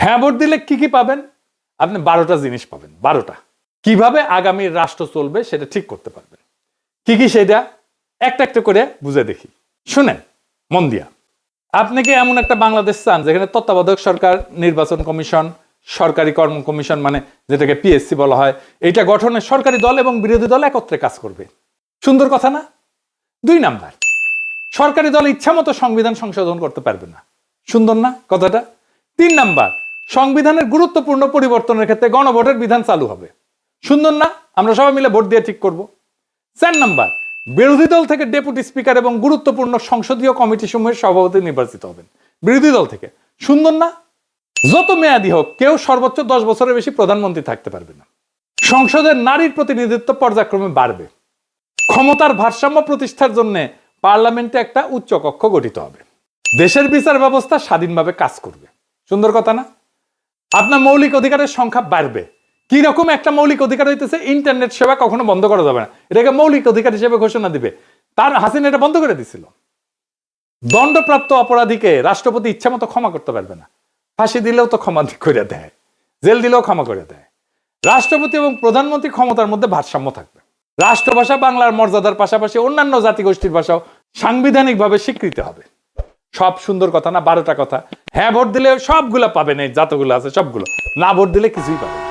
হ্যাঁ ভোট দিলে কি কি পাবেন? আপনি 12টা জিনিস পাবেন। 12টা। কিভাবে আগামী রাষ্ট্র চলবে সেটা ঠিক করতে পারবেন। কি কি সেটা একটা একটা করে বুঝে দেখি। শুনেন মন দিয়া। আপনি কি এমন একটা বাংলাদেশ চান যেখানে তত্ত্বাবধায়ক সরকার, নির্বাচন কমিশন, সরকারি কর্ম কমিশন মানে যেটাকে পিএসসি বলা হয়, এটা গঠনে সরকারি দল এবং বিরোধী দল একত্রে কাজ করবে? সুন্দর কথা না? 2 নাম্বার, সরকারি দল ইচ্ছামতো সংবিধান সংশোধন করতে পারবে না। সুন্দর না কথাটা? 3 নাম্বার, সংবিধানের গুরুত্বপূর্ণ পরিবর্তনের ক্ষেত্রে গণভোটের বিধান চালু হবে। সুন্দর না? আমরা সবাই মিলে ভোট দিয়ে ঠিক করব। 4 নাম্বার, বিরোধী দল থেকে ডেপুটি স্পিকার এবং গুরুত্বপূর্ণ সংসদীয় কমিটি সমূহের সভাপতি নির্বাচিত হবেন বিরোধী দল থেকে। সুন্দর না? যত মেয়াদী হোক কেউ সর্বোচ্চ 10 বছরের বেশি প্রধানমন্ত্রী থাকতে পারবে না। সংসদের নারীর প্রতিনিধিত্ব পর্যায়ক্রমে বাড়বে। ক্ষমতার ভারসাম্য প্রতিষ্ঠার জন্য পার্লামেন্টে একটা উচ্চ কক্ষ গঠিত হবে। দেশের বিচার ব্যবস্থা স্বাধীনভাবে কাজ করবে। সুন্দর কথা না? আপনার মৌলিক অধিকারের সংখ্যা বাড়বে। কি রকম একটা মৌলিক অধিকার হইতেছে ইন্টারনেট সেবা কখনো বন্ধ করা যাবে না, এটাকে মৌলিক অধিকার হিসেবে ঘোষণা দিবে। তার হাসিনা এটা বন্ধ করে দিছিল। দণ্ডপ্রাপ্ত অপরাধীকে রাষ্ট্রপতি ইচ্ছা মতো ক্ষমা করতে পারবে না। ফাঁসি দিলেও তো ক্ষমা করে দেয়, জেল দিলেও ক্ষমা করে দেয়। রাষ্ট্রপতি এবং প্রধানমন্ত্রী ক্ষমতার মধ্যে ভারসাম্য থাকবে। রাষ্ট্রভাষা বাংলার মর্যাদার পাশাপাশি অন্যান্য জাতিগোষ্ঠীর ভাষাও সাংবিধানিকভাবে স্বীকৃতি হবে। সব সুন্দর কথা না? 12টা কথা। হ্যাঁ ভোট দিলে সবগুলা পাবেন, এই যতগুলো আছে সবগুলো। না ভোট দিলে কিছুই পাবেন।